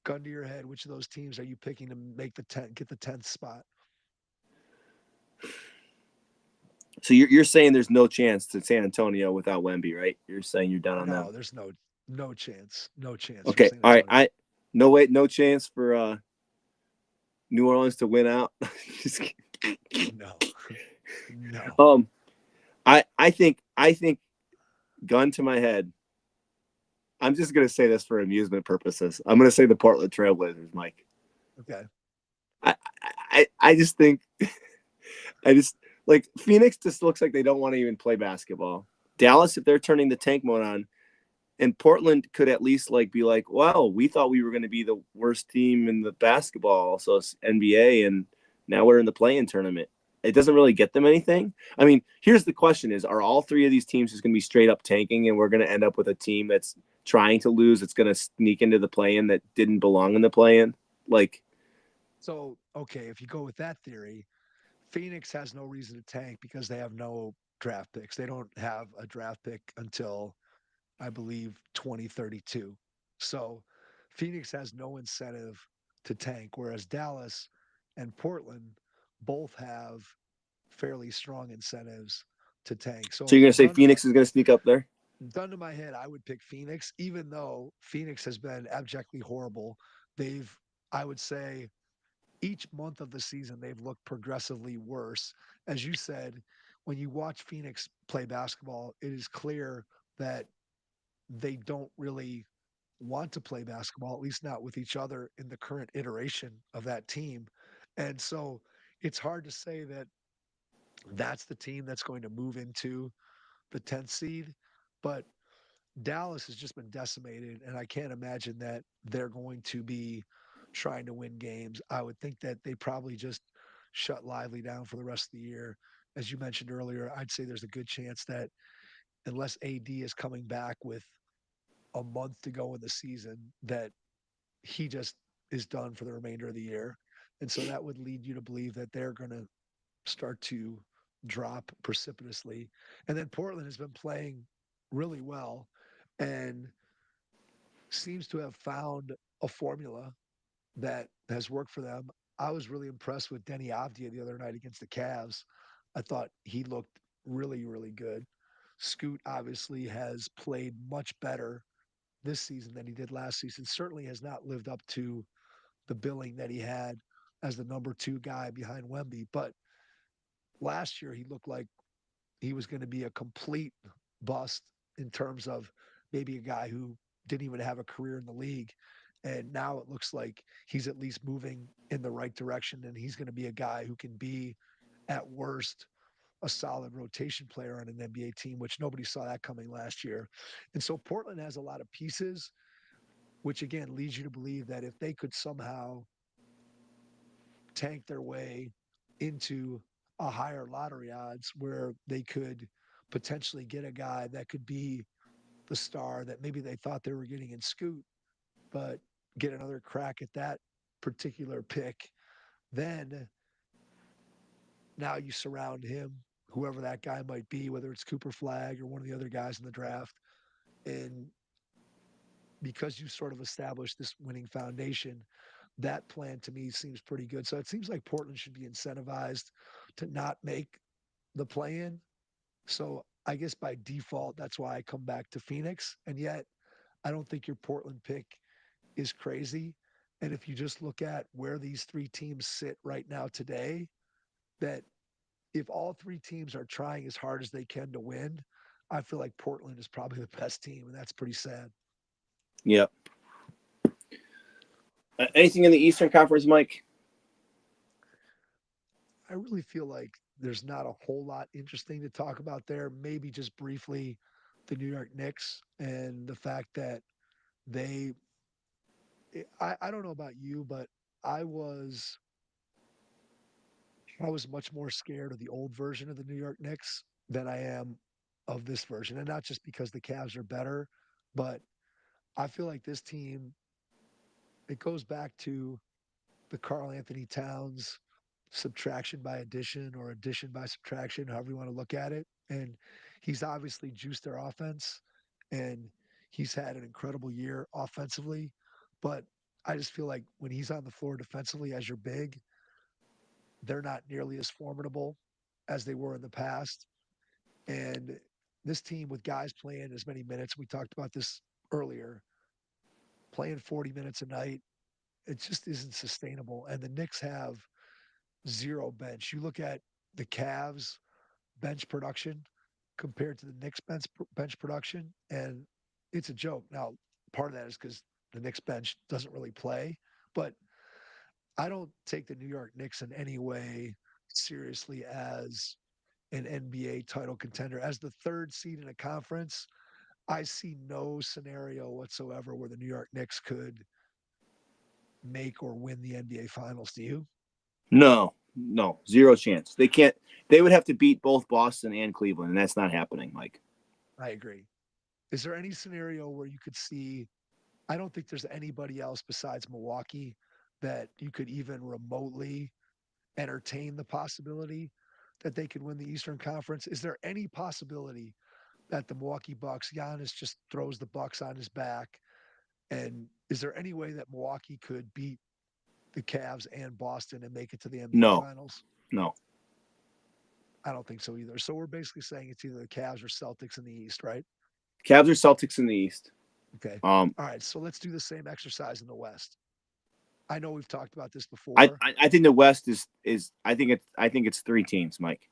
gun to your head, which of those teams are you picking to make the 10, get the 10th spot? So you're saying there's no chance to San Antonio without Wemby, right? You're saying you're down on them. No, there's no chance. No chance for Okay. San All right. Antonio. No chance for New Orleans to win out. No. No. um, I think gun to my head. I'm just gonna say this for amusement purposes. I'm gonna say the Portland Trailblazers, Mike. Okay. I just think I just like Phoenix just looks like they don't want to even play basketball. Dallas, if they're turning the tank mode on, and Portland could at least like be like, well, we thought we were going to be the worst team in the basketball, so it's NBA, and now we're in the play-in tournament. It doesn't really get them anything. I mean, here's the question: are all three of these teams just going to be straight up tanking, and we're going to end up with a team that's trying to lose, that's going to sneak into the play-in that didn't belong in the play-in? Like, So, okay, if you go with that theory, Phoenix has no reason to tank because they have no draft picks. They don't have a draft pick until I believe 2032. So, Phoenix has no incentive to tank, whereas Dallas and Portland both have fairly strong incentives to tank. So So you're gonna say Phoenix is gonna sneak up there? gun to my head, I would pick Phoenix, even though Phoenix has been abjectly horrible. They've, I would say, each month of the season, they've looked progressively worse. As you said, when you watch Phoenix play basketball, it is clear that they don't really want to play basketball, at least not with each other in the current iteration of that team. And so it's hard to say that that's the team that's going to move into the 10th seed. But Dallas has just been decimated, and I can't imagine that they're going to be trying to win games. I would think that they probably just shut Lively down for the rest of the year. As you mentioned earlier, I'd say there's a good chance that unless AD is coming back with a month to go in the season, that he just is done for the remainder of the year. And so that would lead you to believe that they're going to start to drop precipitously. And then Portland has been playing really well and seems to have found a formula that has worked for them. I was really impressed with Denny Avdia the other night against the Cavs. I thought he looked really, really good. Scoot obviously has played much better this season than he did last season. Certainly has not lived up to the billing that he had as the number two guy behind Wemby. But last year, he looked like he was going to be a complete bust in terms of maybe a guy who didn't even have a career in the league. And now it looks like he's at least moving in the right direction. And he's going to be a guy who can be, at worst, a solid rotation player on an NBA team, which nobody saw that coming last year. And so Portland has a lot of pieces, which again leads you to believe that if they could somehow tank their way into a higher lottery odds where they could potentially get a guy that could be the star that maybe they thought they were getting in Scoot, but get another crack at that particular pick, then now you surround him, whoever that guy might be, whether it's Cooper Flag or one of the other guys in the draft. And because you sort of established this winning foundation, that plan to me seems pretty good. So it seems like Portland should be incentivized to not make the play in. So I guess by default, that's why I come back to Phoenix. And yet, I don't think your Portland pick is crazy. And if you just look at where these three teams sit right now today, that if all three teams are trying as hard as they can to win, I feel like Portland is probably the best team. And that's pretty sad. Yep. Anything in the Eastern Conference, Mike? I really feel like there's not a whole lot interesting to talk about there. Maybe just briefly the New York Knicks and the fact that they, I don't know about you, but I was I was much more scared of the old version of the New York Knicks than I am of this version. And not just because the Cavs are better, but I feel like this team, it goes back to the Carl Anthony Towns subtraction by addition or addition by subtraction, however you want to look at it. And he's obviously juiced their offense and he's had an incredible year offensively. But I just feel like when he's on the floor defensively as your big, they're not nearly as formidable as they were in the past. And this team with guys playing as many minutes, we talked about this earlier, playing 40 minutes a night, it just isn't sustainable. And the Knicks have zero bench. You look at the Cavs bench production compared to the Knicks bench production, and it's a joke. Now, part of that is because the Knicks bench doesn't really play, but I don't take the New York Knicks in any way seriously as an NBA title contender. As the third seed in a conference, I see no scenario whatsoever where the New York Knicks could make or win the NBA Finals. Do you? No, no, zero chance. They can't. They would have to beat both Boston and Cleveland, and that's not happening, Mike. I agree. Is there any scenario where you could see? I don't think there's anybody else besides Milwaukee that you could even remotely entertain the possibility that they could win the Eastern Conference. Is there any possibility that the Milwaukee Bucks, Giannis just throws the Bucks on his back? And is there any way that Milwaukee could beat the Cavs and Boston and make it to the NBA No, Finals? no. I don't think so either. So we're basically saying it's either the Cavs or Celtics in the East, right? Cavs or Celtics in the East. Okay. Um, All right. So let's do the same exercise in the West. I know we've talked about this I, before. I I think the West is I think it's three teams, Mike.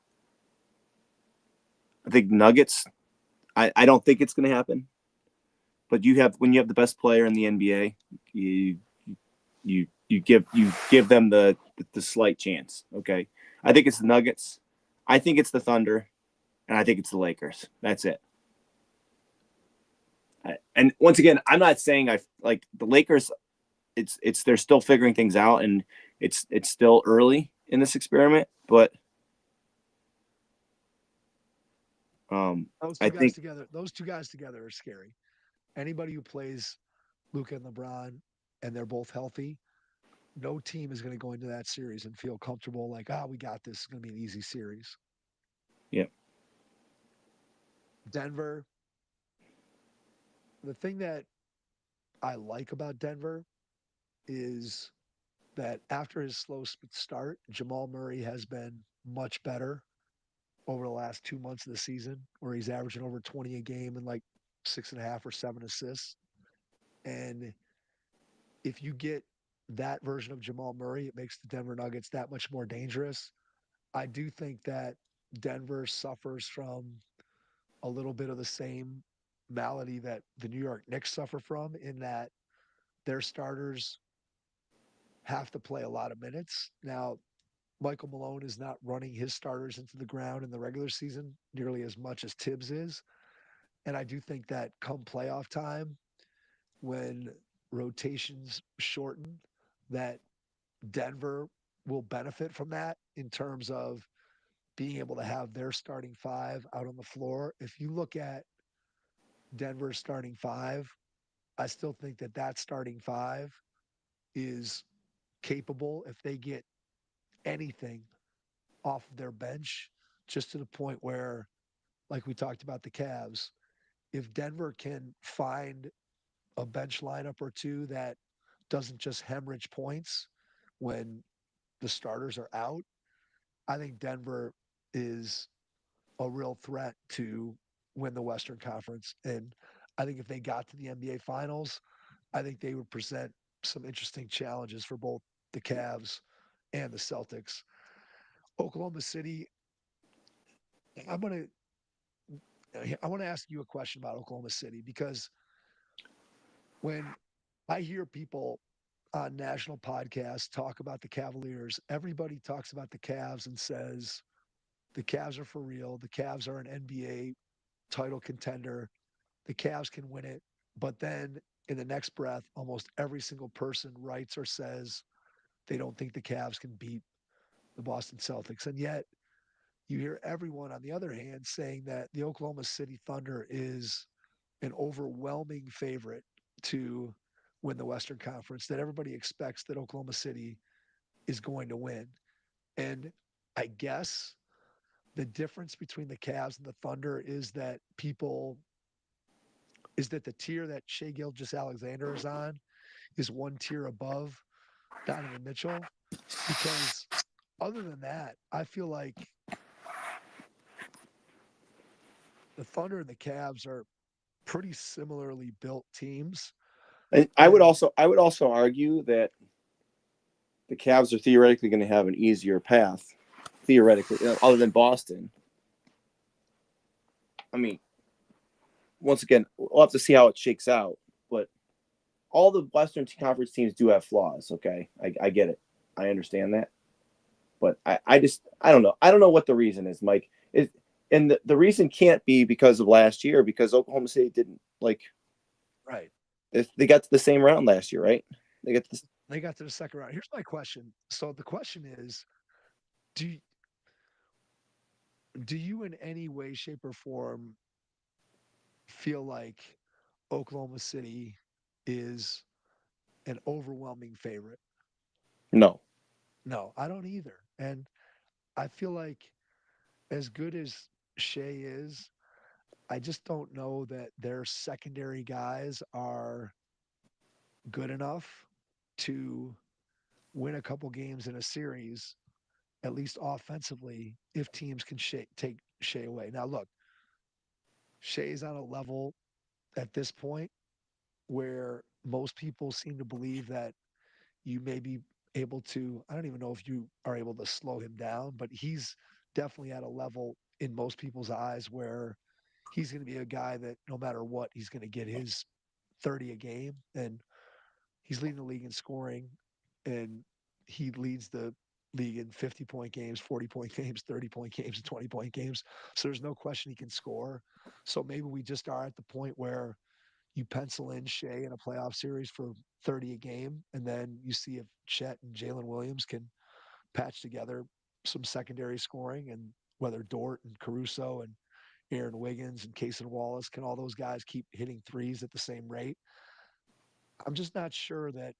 I think Nuggets. I don't think it's going to happen. But you have when you have the best player in the NBA, you give them the slight chance. Okay, I think it's the Nuggets. I think it's the Thunder, and I think it's the Lakers. That's it. And once again, I'm not saying I like the Lakers. It's they're still figuring things out, and it's still early in this experiment. But Those I two guys think together, those two guys together are scary. Anybody who plays Luka and LeBron and they're both healthy, no team is going to go into that series and feel comfortable like, we got this. It's going to be an easy series. yeah, Denver, the thing that I like about Denver is that after his slow start, Jamal Murray has been much better over the last 2 months of the season, where he's averaging over 20 a game and like 6.5 or 7 assists. And if you get that version of Jamal Murray, it makes the Denver Nuggets that much more dangerous. I do think that Denver suffers from a little bit of the same malady that the New York Knicks suffer from, in that their starters have to play a lot of minutes. Now, Michael Malone is not running his starters into the ground in the regular season nearly as much as Tibbs is. And I do think that come playoff time, when rotations shorten, that Denver will benefit from that in terms of being able to have their starting five out on the floor. If you look at Denver's starting five, I still think that that starting five is capable if they get anything off of their bench, just to the point where, like we talked about the Cavs, if Denver can find a bench lineup or two that doesn't just hemorrhage points when the starters are out, I think Denver is a real threat to win the Western Conference. And I think if they got to the NBA Finals, I think they would present some interesting challenges for both the Cavs and the Celtics. Oklahoma City, I'm gonna I want to ask you a question about Oklahoma City, because when I hear people on national podcasts talk about the Cavaliers, everybody talks about the Cavs and says the Cavs are for real. The Cavs are an NBA title contender. The Cavs can win it. But then in the next breath, almost every single person writes or says they don't think the Cavs can beat the Boston Celtics. And yet you hear everyone on the other hand saying that the Oklahoma City Thunder is an overwhelming favorite to win the Western Conference, that everybody expects that Oklahoma City is going to win. And I guess the difference between the Cavs and the Thunder is that the tier that Shea Gilgeous-Alexander is on is one tier above Donovan Mitchell. Because other than that, I feel like the Thunder and the Cavs are pretty similarly built teams. and And I would also argue that the Cavs are theoretically going to have an easier path, theoretically, other than Boston. I mean, once again, we'll have to see how it shakes out. But all the Western Conference teams do have flaws. Okay, I get it. I understand that. But I just I don't know. I don't know what the reason is, Mike. And the reason can't be because of last year, because Oklahoma City didn't like right, they got to the same round last year, right? They got this. they got to the second round. Here's my question. So the question is, do do you in any way, shape, or form feel like Oklahoma City is an overwhelming favorite? No. No, I don't either. And I feel like, as good as Shea is, I just don't know that their secondary guys are good enough to win a couple games in a series at least offensively, if teams can take Shea away. Now, look, Shea's on a level at this point where most people seem to believe that you may be able to, I don't even know if you are able to slow him down, but he's definitely at a level in most people's eyes where he's going to be a guy that no matter what, he's going to get his 30 a game. And he's leading the league in scoring, and he leads the league in 50-point games, 40-point games, 30-point games, and 20-point games. So there's no question he can score. So maybe we just are at the point where you pencil in Shea in a playoff series for 30 a game, and then you see if Chet and Jalen Williams can patch together some secondary scoring, and whether Dort and Caruso and Aaron Wiggins and Cason Wallace, can all those guys keep hitting threes at the same rate? I'm just not sure that,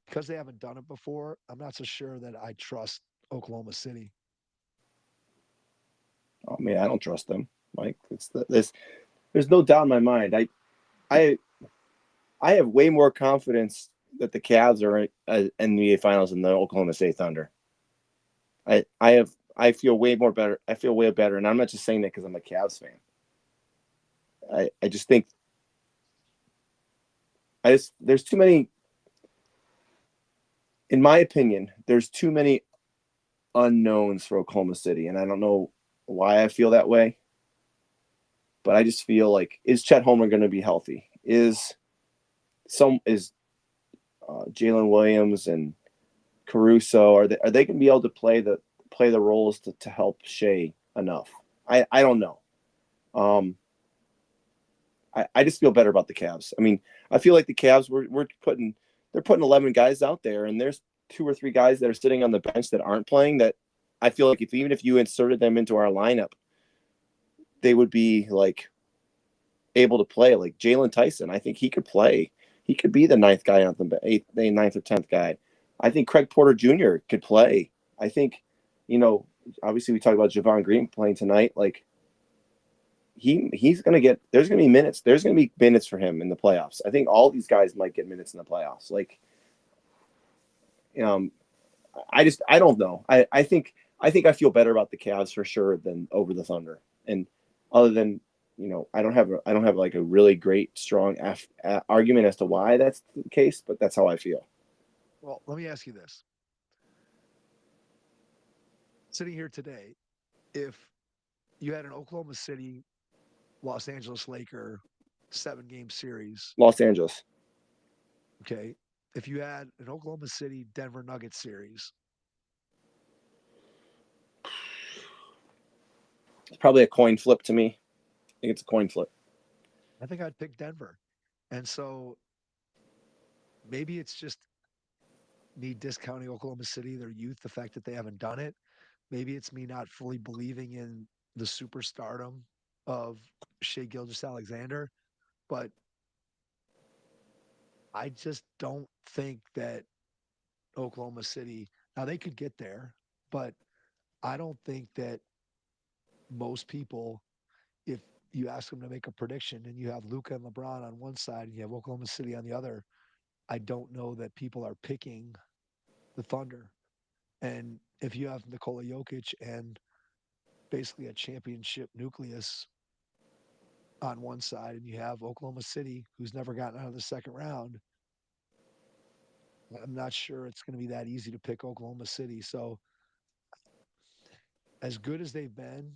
because they haven't done it before, I'm not so sure that I trust Oklahoma City. I mean, I don't trust them, Mike. This. There's no doubt in my mind. I I have way more confidence that the Cavs are in NBA Finals than the Oklahoma City Thunder. I feel way more better. I feel way better, and I'm not just saying that because I'm a Cavs fan. I just think there's too many. In my opinion, there's too many unknowns for Oklahoma City, and I don't know why I feel that way. But I just feel like, is Chet Holmgren going to be healthy? Is Jalen Williams and Caruso, are they going to be able to play the roles to help Shea enough? I don't know. I just feel better about the Cavs. I mean, I feel like the Cavs they're putting 11 guys out there, and there's 2 or 3 guys that are sitting on the bench that aren't playing, that I feel like even if you inserted them into our lineup, they would be like able to play. Like Jalen Tyson, I think he could play. He could be the ninth guy on the ninth or 10th guy. I think Craig Porter Jr. could play. I think, obviously we talked about Javon Green playing tonight. Like he's going to get, there's going to be minutes. There's going to be minutes for him in the playoffs. I think all these guys might get minutes in the playoffs. Like, I don't know. I think I feel better about the Cavs for sure than over the Thunder. And other than, I don't have like a really great strong argument as to why that's the case, but that's how I feel. Well, let me ask you this. Sitting here today, if you had an Oklahoma City Los Angeles Laker 7-game series, Los Angeles. okay, if you had an Oklahoma City Denver Nuggets series, It's probably a coin flip to me. I think it's a coin flip. I think I'd pick Denver. And so maybe it's just me discounting Oklahoma City, their youth, the fact that they haven't done it. Maybe it's me not fully believing in the superstardom of Shea Gilgeous-Alexander, but I just don't think that Oklahoma City, now they could get there, but I don't think that most people, if you ask them to make a prediction and you have Luka and LeBron on one side and you have Oklahoma City on the other, I don't know that people are picking the Thunder. And if you have Nikola Jokic and basically a championship nucleus on one side, and you have Oklahoma City, who's never gotten out of the second round, I'm not sure it's going to be that easy to pick Oklahoma City. So, as good as they've been,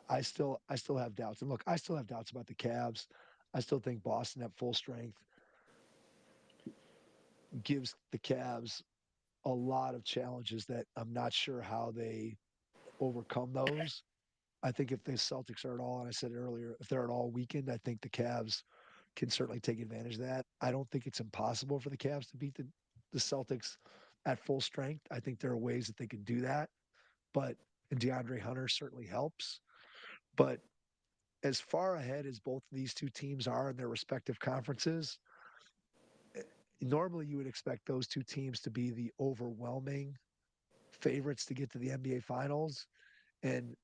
I still have doubts. And look, I still have doubts about the Cavs. I still think Boston at full strength gives the Cavs a lot of challenges that I'm not sure how they overcome those. I think if the Celtics are at all, and I said it earlier, if they're at all weakened, I think the Cavs can certainly take advantage of that. I don't think it's impossible for the Cavs to beat the Celtics at full strength. I think there are ways that they can do that, but and DeAndre Hunter certainly helps. But as far ahead as both of these two teams are in their respective conferences, normally you would expect those two teams to be the overwhelming favorites to get to the NBA Finals. And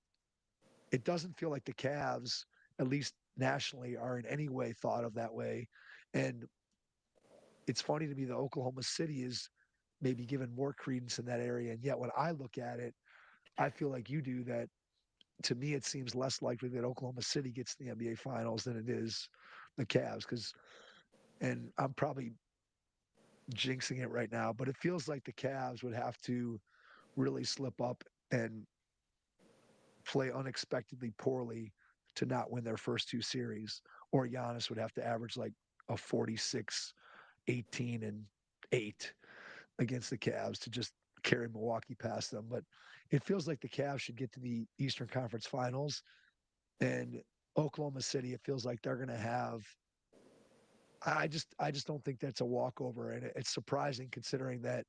it doesn't feel like the Cavs, at least nationally, are in any way thought of that way. And it's funny to me that Oklahoma City is maybe given more credence in that area. And yet when I look at it, I feel like you do that. To me, it seems less likely that Oklahoma City gets the NBA Finals than it is the Cavs. And I'm probably jinxing it right now, but it feels like the Cavs would have to really slip up and play unexpectedly poorly to not win their first two series, or Giannis would have to average like a 46, 18, and 8 against the Cavs to just carry Milwaukee past them. But it feels like the Cavs should get to the Eastern Conference Finals, and Oklahoma City, it feels like they're going to have. I just don't think that's a walkover, and it's surprising considering that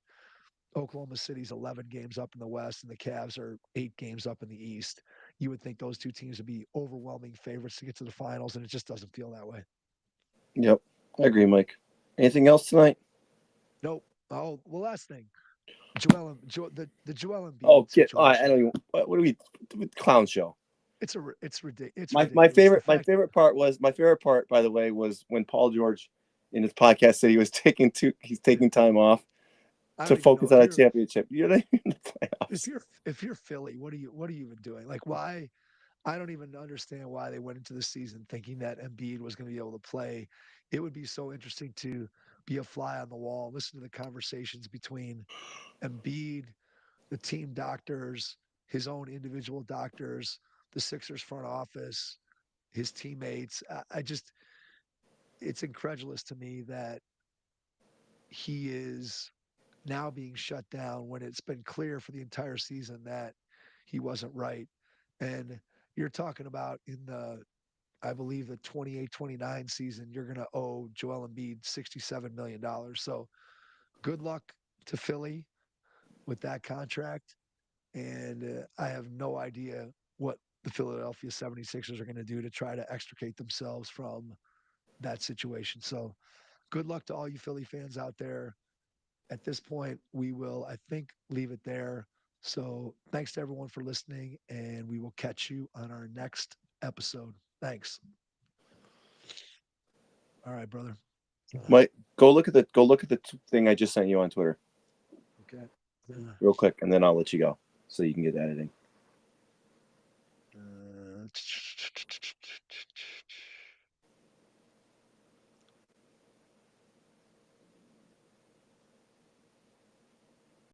Oklahoma City's 11 games up in the West and the Cavs are 8 games up in the East. You would think those two teams would be overwhelming favorites to get to the finals, and it just doesn't feel that way. Yep, I agree, Mike. Anything else tonight? Nope. Oh, well, last thing, the Joel Embiid Oh, situation. I don't even. What do we clown show? It's ridiculous. My favorite part, by the way, was when Paul George in his podcast said he's taking time off to focus on a championship. You're not even in the playoffs. If you're Philly, what are you even doing? Like, why? I don't even understand why they went into the season thinking that Embiid was going to be able to play. It would be so interesting to be a fly on the wall, listen to the conversations between Embiid, the team doctors, his own individual doctors, the Sixers front office, his teammates. It's incredulous to me that he is now being shut down when it's been clear for the entire season that he wasn't right. And you're talking about I believe the 28-29 season, you're going to owe Joel Embiid $67 million. So good luck to Philly with that contract. And I have no idea what the Philadelphia 76ers are going to do to try to extricate themselves from that situation. So good luck to all you Philly fans out there. At this point, we will, I think, leave it there. So thanks to everyone for listening, and we will catch you on our next episode. Thanks. All right, brother. Mike, go look at the thing I just sent you on Twitter. Okay. Real quick, and then I'll let you go so you can get editing.